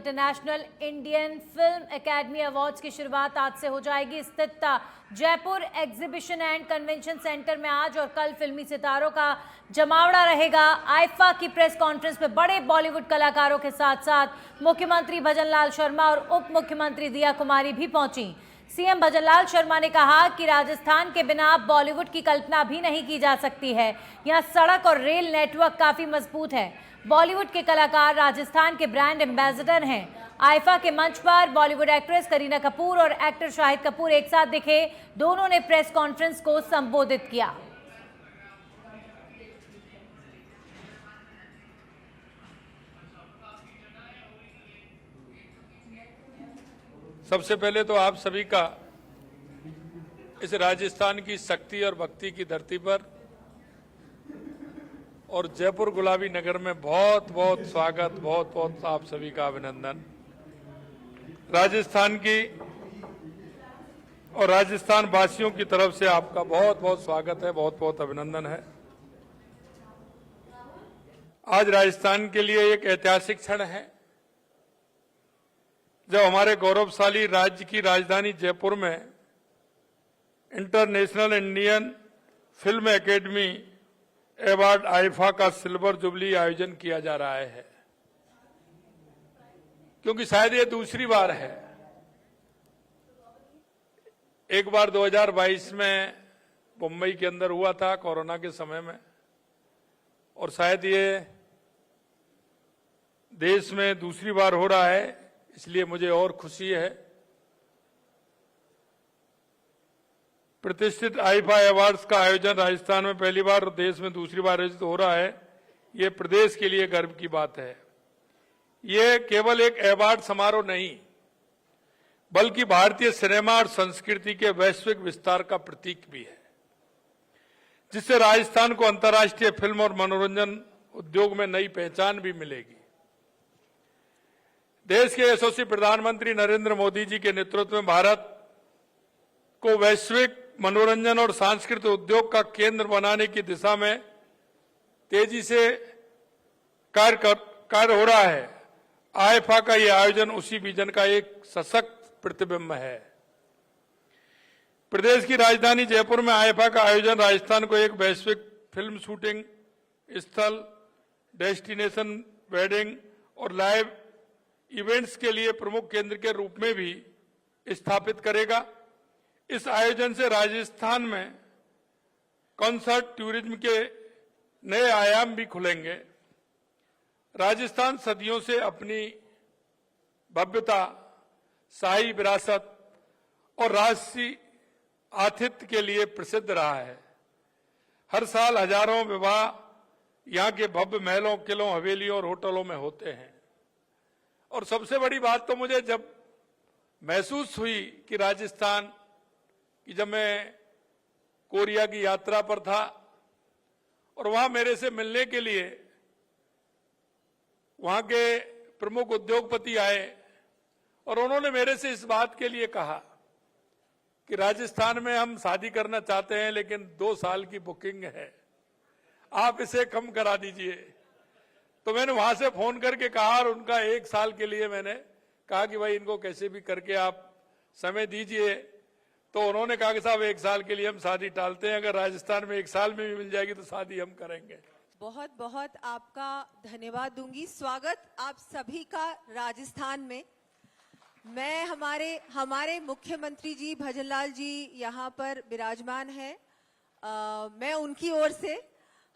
International Indian film academy awards की शुरुआत आज से हो जाएगी। स्थित Jaipur exhibition and convention centre में आज और कल फिल्मी सितारों का जमावड़ा रहेगा। आईफा की प्रेस कॉन्फ्रेंस में बड़े बॉलीवुड कलाकारों के साथ साथ मुख्यमंत्री भजनलाल शर्मा और उप मुख्यमंत्री दिया कुमारी भी पहुंची। सीएम भजनलाल शर्मा ने कहा कि राजस्थान के बिना बॉलीवुड की कल्पना भी नहीं की जा सकती है। यहाँ सड़क और रेल नेटवर्क काफी मजबूत है। बॉलीवुड के कलाकार राजस्थान के ब्रांड एम्बेसडर हैं। आईफा के मंच पर बॉलीवुड एक्ट्रेस करीना कपूर और एक्टर शाहिद कपूर एक साथ दिखे। दोनों ने प्रेस कॉन्फ्रेंस को संबोधित किया। सबसे पहले तो आप सभी का इस राजस्थान की शक्ति और भक्ति की धरती पर और जयपुर गुलाबी नगर में बहुत बहुत स्वागत, बहुत बहुत आप सभी का अभिनंदन। राजस्थान की और राजस्थान वासियों की तरफ से आपका बहुत बहुत स्वागत है, बहुत बहुत अभिनंदन है। आज राजस्थान के लिए एक ऐतिहासिक क्षण है जब हमारे गौरवशाली राज्य की राजधानी जयपुर में international Indian film academy award IIFA का सिल्वर जुबली आयोजन किया जा रहा है, क्योंकि शायद ये दूसरी बार है। एक बार 2022 में मुंबई के अंदर हुआ था कोरोना के समय में, और शायद ये देश में दूसरी बार हो रहा है, इसलिए मुझे और खुशी है। प्रतिष्ठित आईफा अवार्ड्स का आयोजन राजस्थान में पहली बार और देश में दूसरी बार आयोजित हो रहा है। ये प्रदेश के लिए गर्व की बात है। ये केवल एक अवार्ड समारोह नहीं, बल्कि भारतीय सिनेमा और संस्कृति के वैश्विक विस्तार का प्रतीक भी है, जिससे राजस्थान को अंतर्राष्ट्रीय फिल्म और मनोरंजन उद्योग में नई पहचान भी मिलेगी। देश के यशस्वी प्रधानमंत्री नरेंद्र मोदी जी के नेतृत्व में भारत को वैश्विक मनोरंजन और सांस्कृतिक उद्योग का केंद्र बनाने की दिशा में तेजी से कार्य हो रहा है। आईफा का यह आयोजन उसी विजन का एक सशक्त प्रतिबिंब है। प्रदेश की राजधानी जयपुर में आईफा का आयोजन राजस्थान को एक वैश्विक फिल्म शूटिंग स्थल, डेस्टिनेशन वेडिंग और लाइव इवेंट्स के लिए प्रमुख केंद्र के रूप में भी स्थापित करेगा। इस आयोजन से राजस्थान में कॉन्सर्ट टूरिज्म के नए आयाम भी खुलेंगे। राजस्थान सदियों से अपनी भव्यता, शाही विरासत और राष्ट्रीय आतिथ्य के लिए प्रसिद्ध रहा है। हर साल हजारों विवाह यहाँ के भव्य महलों, किलों, हवेलियों और होटलों में होते हैं। और सबसे बड़ी बात तो मुझे जब महसूस हुई कि राजस्थान की, जब मैं कोरिया की यात्रा पर था और वहां मेरे से मिलने के लिए वहां के प्रमुख उद्योगपति आए और उन्होंने मेरे से इस बात के लिए कहा कि राजस्थान में हम शादी करना चाहते हैं, लेकिन 2 साल की बुकिंग है, आप इसे कम करा दीजिए। तो मैंने वहां से फोन करके कहा और उनका 1 साल के लिए मैंने कहा कि भाई इनको कैसे भी करके आप समय दीजिए। तो उन्होंने कहा कि साहब 1 साल के लिए हम शादी टालते हैं, अगर राजस्थान में 1 साल में भी मिल जाएगी तो शादी हम करेंगे। बहुत बहुत आपका धन्यवाद दूंगी। स्वागत आप सभी का राजस्थान में। मैं हमारे मुख्यमंत्री जी भजनलाल जी यहाँ पर विराजमान है। मैं उनकी ओर से,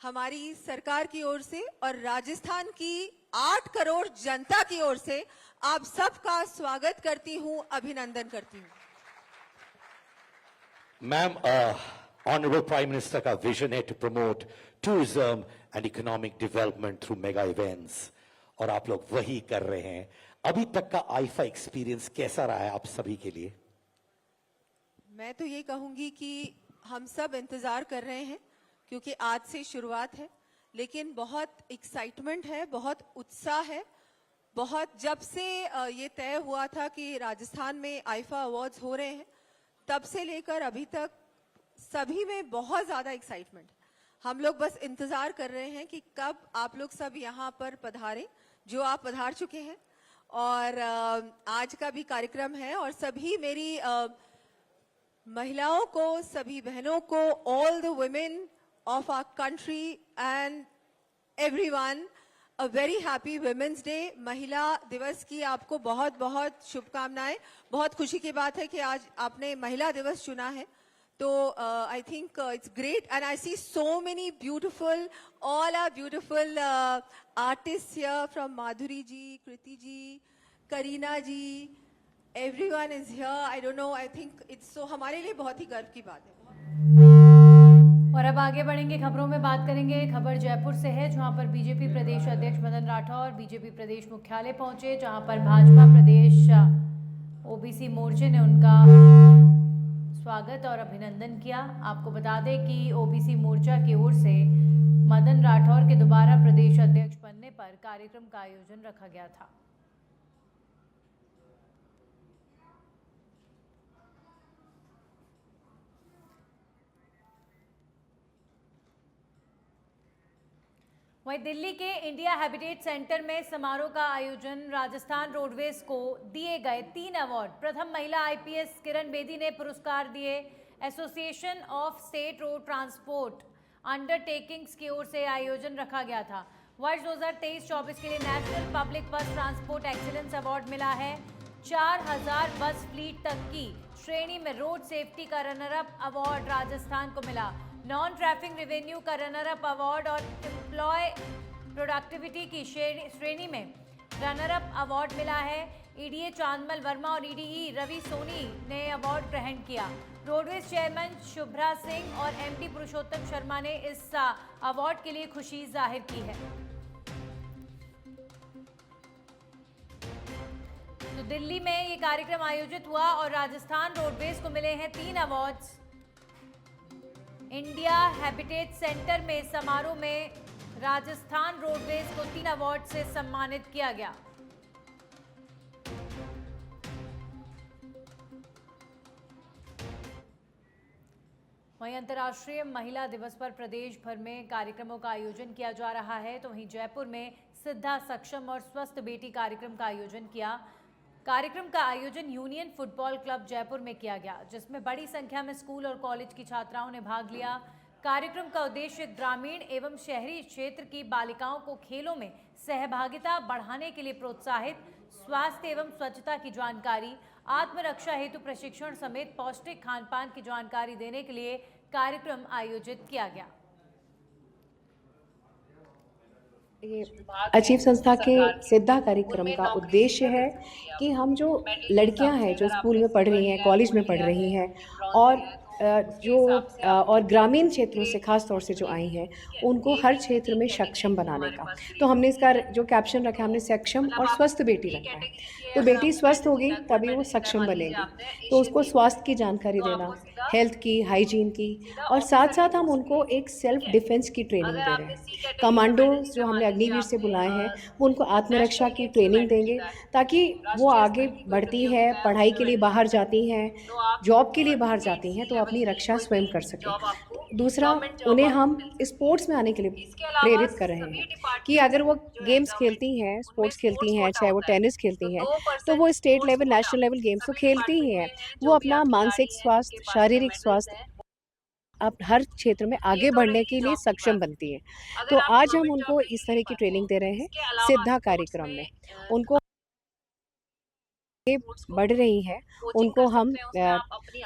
हमारी सरकार की ओर से और राजस्थान की 8 करोड़ जनता की ओर से आप सबका स्वागत करती हूं, अभिनंदन करती हूं। मैम, ऑनरेबल प्राइम मिनिस्टर का विजन है to promote tourism and economic development through mega events, और आप लोग वही कर रहे हैं। अभी तक का आईफा एक्सपीरियंस कैसा रहा है आप सभी के लिए? मैं तो ये कहूंगी कि हम सब इंतजार कर रहे हैं, क्योंकि आज से शुरुआत है, लेकिन बहुत एक्साइटमेंट है, बहुत उत्साह है। बहुत जब से ये तय हुआ था कि राजस्थान में आईफा अवार्ड्स हो रहे हैं, तब से लेकर अभी तक सभी में बहुत ज्यादा एक्साइटमेंट है। हम लोग बस इंतजार कर रहे हैं कि कब आप लोग सब यहाँ पर पधारें, जो आप पधार चुके हैं, और आज का भी कार्यक्रम है और सभी मेरी महिलाओं को, सभी बहनों को, all the women of our country and everyone a very happy women's day. महिला दिवस की आपको बहुत बहुत शुभकामनाएं। बहुत खुशी की बात है कि आज आपने महिला दिवस चुना है, तो I think it's great and I see so many beautiful, all are beautiful artist here, from Madhuri ji, Kriti ji, Kareena ji, everyone is here. I don't know, I think it's so, हमारे लिए बहुत ही गर्व की बात है। और अब आगे बढ़ेंगे, खबरों में बात करेंगे। खबर जयपुर से है, जहां पर बीजेपी प्रदेश अध्यक्ष मदन राठौर बीजेपी प्रदेश मुख्यालय पहुंचे, जहां पर भाजपा प्रदेश ओबीसी मोर्चे ने उनका स्वागत और अभिनंदन किया। आपको बता दें कि ओबीसी मोर्चा की ओर से मदन राठौर के दोबारा प्रदेश अध्यक्ष बनने पर कार्यक्रम का आयोजन रखा गया था। वहीं दिल्ली के इंडिया हैबिटेट सेंटर में समारोह का आयोजन, राजस्थान रोडवेज को दिए गए 3 अवार्ड। प्रथम महिला आईपीएस किरण बेदी ने पुरस्कार दिए। Association of state road transport undertakings की ओर से आयोजन रखा गया था। वर्ष 2023-24 के लिए नेशनल पब्लिक बस ट्रांसपोर्ट एक्सीलेंस अवार्ड मिला है। 4000 बस फ्लीट तक की श्रेणी में रोड सेफ्टी का रनर अप अवार्ड राजस्थान को मिला। नॉन ट्रैफिक रेवेन्यू का रनर अप अवार्ड और एम्प्लॉय प्रोडक्टिविटी की श्रेणी में रनर अप अवार्ड मिला है। ईडीए चांदमल वर्मा और ईडीई रवि सोनी ने अवार्ड ग्रहण किया। रोडवेज चेयरमैन शुभ्रा सिंह और एमडी पुरुषोत्तम शर्मा ने इस अवार्ड के लिए खुशी जाहिर की है। तो दिल्ली में ये कार्यक्रम आयोजित हुआ और राजस्थान रोडवेज को मिले हैं 3 अवार्ड्स। इंडिया हैबिटेट सेंटर में समारोह में राजस्थान रोडवेज को 3 अवार्ड से सम्मानित किया गया। वहीं अंतर्राष्ट्रीय महिला दिवस पर प्रदेश भर में कार्यक्रमों का आयोजन किया जा रहा है, तो वहीं जयपुर में सिद्धा, सक्षम और स्वस्थ बेटी कार्यक्रम का आयोजन किया। कार्यक्रम का आयोजन यूनियन फुटबॉल क्लब जयपुर में किया गया, जिसमें बड़ी संख्या में स्कूल और कॉलेज की छात्राओं ने भाग लिया। कार्यक्रम का उद्देश्य ग्रामीण एवं शहरी क्षेत्र की बालिकाओं को खेलों में सहभागिता बढ़ाने के लिए प्रोत्साहित, स्वास्थ्य एवं स्वच्छता की जानकारी, आत्मरक्षा हेतु प्रशिक्षण समेत पौष्टिक खान-पान की जानकारी देने के लिए कार्यक्रम आयोजित किया गया। ये अचीव संस्था के सिद्धा कार्यक्रम का उद्देश्य है कि हम जो लड़कियां हैं जो स्कूल में पढ़ रही हैं, कॉलेज में पढ़ रही हैं और और ग्रामीण क्षेत्रों से खास तौर से जो आई हैं, उनको हर क्षेत्र में सक्षम बनाने का। तो हमने इसका जो कैप्शन रखा है, हमने सक्षम और स्वस्थ बेटी रखा है। तो बेटी स्वस्थ होगी तभी वो सक्षम बनेगी। तो उसको स्वास्थ्य की जानकारी देना, हेल्थ की, हाइजीन की, और साथ साथ हम उनको एक सेल्फ डिफेंस की ट्रेनिंग दे रहे हैं। कमांडो जो हमने अग्निवीर से बुलाए हैं, वो उनको आत्मरक्षा की ट्रेनिंग देंगे ताकि वो आगे बढ़ती है, पढ़ाई के लिए बाहर जाती हैं, जॉब के लिए बाहर जाती हैं, तो अपनी रक्षा स्वयं कर सकें। दूसरा, उन्हें हम स्पोर्ट्स में आने के लिए प्रेरित कर रहे हैं कि अगर वो गेम्स खेलती हैं, स्पोर्ट्स खेलती हैं, चाहे वो टेनिस खेलती हैं, तो वो state level, national level games तो खेलती ही हैं, वो अपना मानसिक स्वास्थ्य, शारीरिक स्वास्थ्य, अब हर क्षेत्र में आगे बढ़ने के लिए सक्षम बनती है। तो आज हम उनको इस तरह की ट्रेनिंग दे रहे हैं सिद्धा कार्यक्रम में। उनको बढ़ रही हैं, उनको हम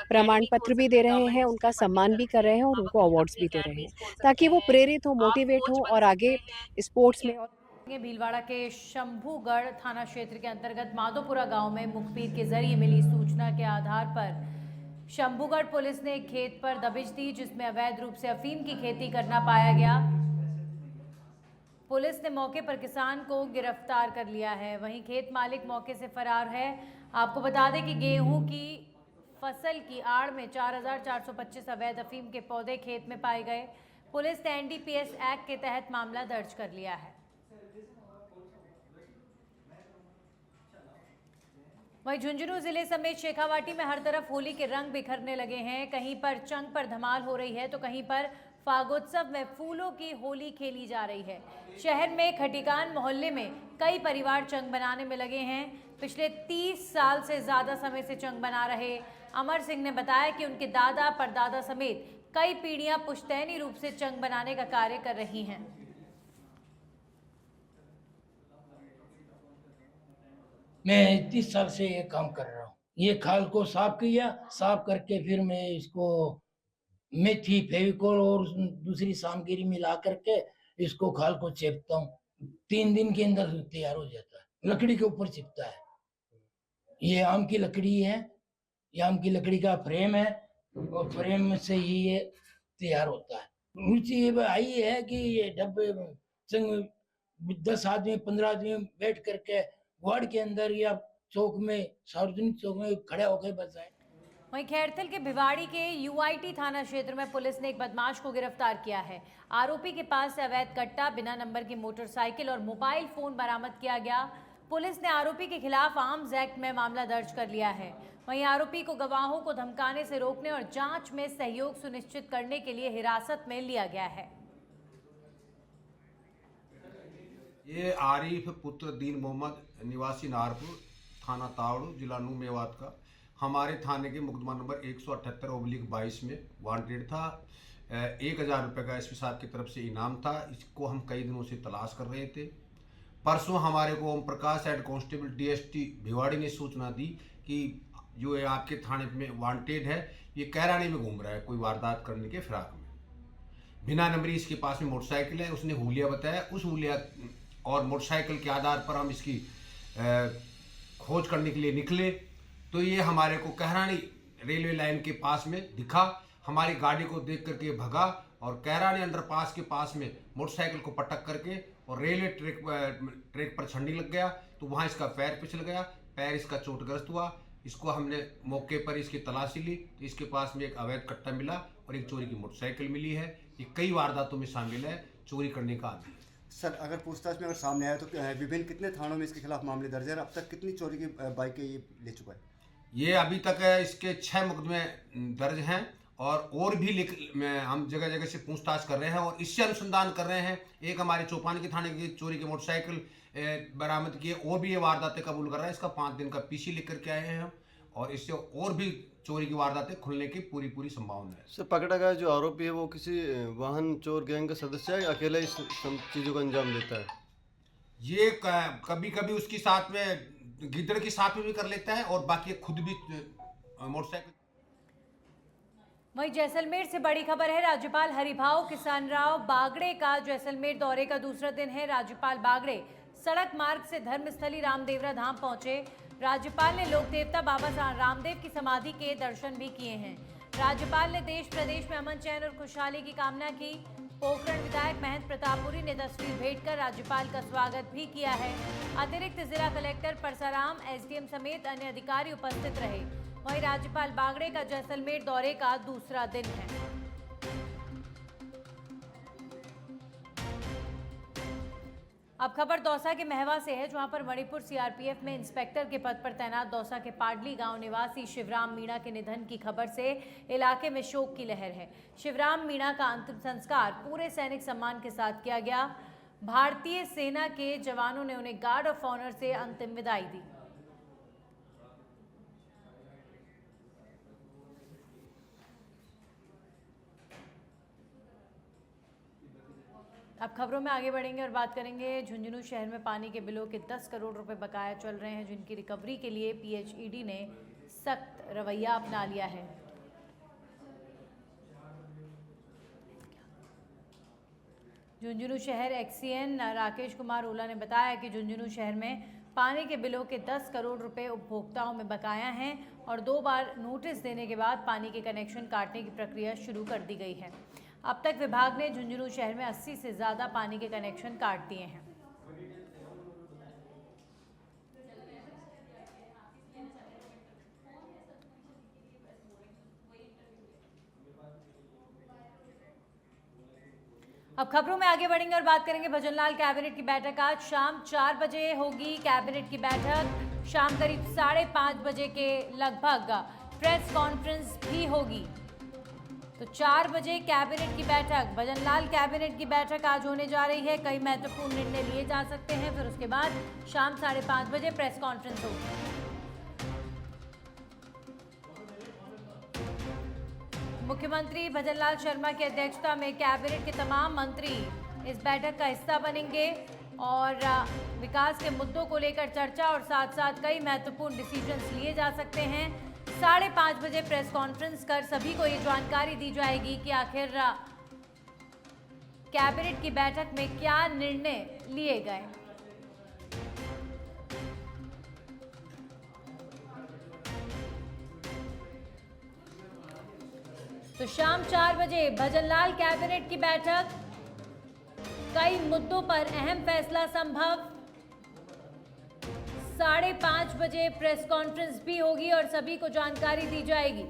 प्रमाण पत्र भी दे रहे हैं, उनका सम्मान भी कर रहे हैं और उनको अवार्ड्स भी दे रहे हैं ताकि वो प्रेरित हो, मोटिवेट हो और आगे स्पोर्ट्स में। भीलवाड़ा के शंभूगढ़ थाना क्षेत्र के अंतर्गत माधोपुरा गांव में मुखबिर के जरिए मिली सूचना के आधार पर शंभूगढ़ पुलिस ने एक खेत पर दबिश दी, जिसमें अवैध रूप से अफीम की खेती करना पाया गया। पुलिस ने मौके पर किसान को गिरफ्तार कर लिया है, वहीं खेत मालिक मौके से फरार है। आपको बता दें कि गेहूं की फसल की आड़ में 4425 अवैध अफीम के पौधे खेत में पाए गए। पुलिस ने एनडीपीएस एक्ट के तहत मामला दर्ज कर लिया है। वहीं झुंझुनू जिले समेत शेखावाटी में हर तरफ होली के रंग बिखरने लगे हैं। कहीं पर चंग पर धमाल हो रही है तो कहीं पर फागोत्सव में फूलों की होली खेली जा रही है। शहर में खटीकान मोहल्ले में कई परिवार चंग बनाने में लगे हैं। पिछले 30 साल से ज्यादा समय से चंग बना रहे अमर सिंह ने बताया कि उनके दादा परदादा समेत कई पीढ़ियां पुश्तैनी रूप से चंग बनाने का कार्य कर रही हैं। मैं 30 साल से ये काम कर रहा हूँ। ये खाल को साफ किया, साफ करके फिर मैं इसको मेथी, फेविकोल और दूसरी सामग्री मिला करके इसको खाल को चेपता हूँ। 3 दिन के अंदर तैयार हो जाता है। लकड़ी के ऊपर चिपता है। ये आम की लकड़ी है, ये आम की लकड़ी का फ्रेम है और फ्रेम से ही ये तैयार होता है। रुचि ये आई है कि ये डब्बे संग 10 आदमी 15 आदमी बैठ करके वार्ड के अंदर या चौक में, सार्वजनिक चौक में खड़े होकर बजाएं। वहीं खैरथल के भिवाड़ी के यूआईटी थाना क्षेत्र में पुलिस ने एक बदमाश को गिरफ्तार किया है। आरोपी के पास से अवैध कट्टा, बिना नंबर की मोटरसाइकिल और मोबाइल फोन बरामद किया गया। पुलिस ने आरोपी के खिलाफ आर्म्स एक्ट में मामला दर्ज कर लिया है। वहीं आरोपी को गवाहों को धमकाने से रोकने और जांच में सहयोग सुनिश्चित करने के लिए हिरासत में लिया गया है। ये आरिफ पुत्र दीन मोहम्मद निवासी नारपुर, थाना तावड़ू, जिला नूह मेवात का हमारे थाने के मुकदमा नंबर 178/22 में वांटेड था। 1000 रुपये का एसपी साहब की तरफ से इनाम था। इसको हम कई दिनों से तलाश कर रहे थे। परसों हमारे को Om Prakash head constable DST Bhiwadi ने सूचना दी कि जो है आपके थाने में वांटेड है, ये कैरानी में घूम रहा है कोई वारदात करने के फिराक में। बिना नंबरी इसके पास में मोटरसाइकिल है। उसने हुलिया बताया। उस हुलिया और मोटरसाइकिल के आधार पर हम इसकी खोज करने के लिए निकले तो ये हमारे को कहरानी रेलवे लाइन के पास में दिखा। हमारी गाड़ी को देख करके भगा और कहरानी अंडरपास के पास में मोटरसाइकिल को पटक करके और रेलवे ट्रैक पर छड़ने लग गया। तो वहाँ इसका पैर फिसल गया, पैर इसका चोटग्रस्त हुआ। इसको हमने मौके पर इसकी तलाशी ली तो इसके पास में एक अवैध कट्टा मिला और एक चोरी की मोटरसाइकिल मिली है। ये कई वारदातों में शामिल है, चोरी करने का आदमी है। सर, अगर पूछताछ में अगर सामने आया तो विभिन्न कितने थानों में इसके खिलाफ मामले दर्ज है? अब तक कितनी चोरी की बाइकें ये ले चुका है? ये अभी तक इसके 6 मुकदमे दर्ज हैं और भी हम जगह जगह से पूछताछ कर रहे हैं और इससे अनुसंधान कर रहे हैं। एक हमारे चौपान के थाने की चोरी की मोटरसाइकिल बरामद किए और भी ये वारदातें कबूल कर रहा है। इसका 5 दिन का पीसी लेकर के आए हैं हम और इससे और भी चोरी की वारदातें खुलने की पूरी संभावना है। सर, पकड़ा गया जो आरोपी है वो किसी वाहन चोर गैंग का सदस्य है या अकेला इस चीज़ों को अंजाम देता है? ये कभी कभी उसके साथ में गिद्दड़ के साथ में भी कर लेता है और बाकी खुद भी मोटरसाइकिल। वहीं जैसलमेर से बड़ी खबर है। राज्यपाल हरिभाऊ किसनराव बागड़े का जैसलमेर दौरे का दूसरा दिन है। राज्यपाल बागड़े सड़क मार्ग से धर्मस्थली रामदेवरा धाम पहुंचे। राज्यपाल ने लोक देवता बाबा रामदेव की समाधि के दर्शन भी किए हैं। राज्यपाल ने देश प्रदेश में अमन, चैन और खुशहाली की कामना की। पोखरण विधायक महंत प्रतापपुरी ने तस्वीर भेंट कर राज्यपाल का स्वागत भी किया है। अतिरिक्त जिला कलेक्टर परसाराम, एसडीएम समेत अन्य अधिकारी उपस्थित रहे। वहीं राज्यपाल बागड़े का जैसलमेर दौरे का दूसरा दिन है। अब खबर दौसा के महवा से है, जहां पर मणिपुर सीआरपीएफ में इंस्पेक्टर के पद पर तैनात दौसा के पाडली गांव निवासी शिवराम मीणा के निधन की खबर से इलाके में शोक की लहर है। शिवराम मीणा का अंतिम संस्कार पूरे सैनिक सम्मान के साथ किया गया। भारतीय सेना के जवानों ने उन्हें गार्ड ऑफ ऑनर से अंतिम विदाई दी। अब खबरों में आगे बढ़ेंगे और बात करेंगे झुंझुनू शहर में पानी के बिलों के 10 करोड़ रुपए बकाया चल रहे हैं, जिनकी रिकवरी के लिए पीएचईडी ने सख्त रवैया अपना लिया है। झुंझुनू शहर एक्सीएन राकेश कुमार ओला ने बताया कि झुंझुनू शहर में पानी के बिलों के 10 करोड़ रुपए उपभोक्ताओं में बकाया हैं और 2 बार नोटिस देने के बाद पानी के कनेक्शन काटने की प्रक्रिया शुरू कर दी गई है। अब तक विभाग ने झुंझुनू शहर में 80 से ज़्यादा पानी के कनेक्शन काट दिए हैं। अब खबरों में आगे बढ़ेंगे और बात करेंगे भजनलाल कैबिनेट की बैठक। आज शाम 4 बजे होगी कैबिनेट की बैठक। शाम करीब 5:30 बजे के लगभग प्रेस कॉन्फ्रेंस भी होगी। तो 4 बजे कैबिनेट की बैठक, भजनलाल कैबिनेट की बैठक आज होने जा रही है। कई महत्वपूर्ण निर्णय लिए जा सकते हैं। फिर उसके बाद शाम 5:30 बजे प्रेस कॉन्फ्रेंस होगी। मुख्यमंत्री भजनलाल शर्मा की अध्यक्षता में कैबिनेट के तमाम मंत्री इस बैठक का हिस्सा बनेंगे और विकास के मुद्दों को लेकर चर्चा और साथ साथ कई महत्वपूर्ण डिसीजंस लिए जा सकते हैं। 5:30 बजे प्रेस कॉन्फ्रेंस कर सभी को ये जानकारी दी जाएगी कि आखिर कैबिनेट की बैठक में क्या निर्णय लिए गए। तो शाम 4 बजे भजनलाल कैबिनेट की बैठक, कई मुद्दों पर अहम फैसला संभव। 5:30 बजे प्रेस कॉन्फ्रेंस भी होगी और सभी को जानकारी दी जाएगी।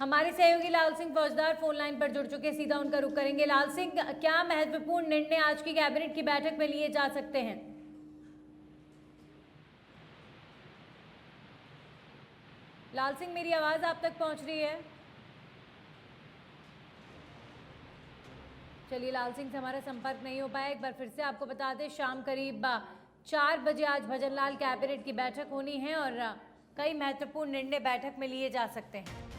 हमारे सहयोगी लाल सिंह फौजदार फोन लाइन पर जुड़ चुके, सीधा उनका रुख करेंगे। लाल सिंह, क्या महत्वपूर्ण निर्णय आज की कैबिनेट की बैठक में लिए जा सकते हैं? लाल सिंह, मेरी आवाज आप तक पहुंच रही है? चलिए, लाल सिंह से हमारा संपर्क नहीं हो पाया। एक बार फिर से आपको बता दें, शाम करीब 4 बजे आज भजनलाल कैबिनेट की बैठक होनी है और कई महत्वपूर्ण निर्णय बैठक में लिए जा सकते हैं।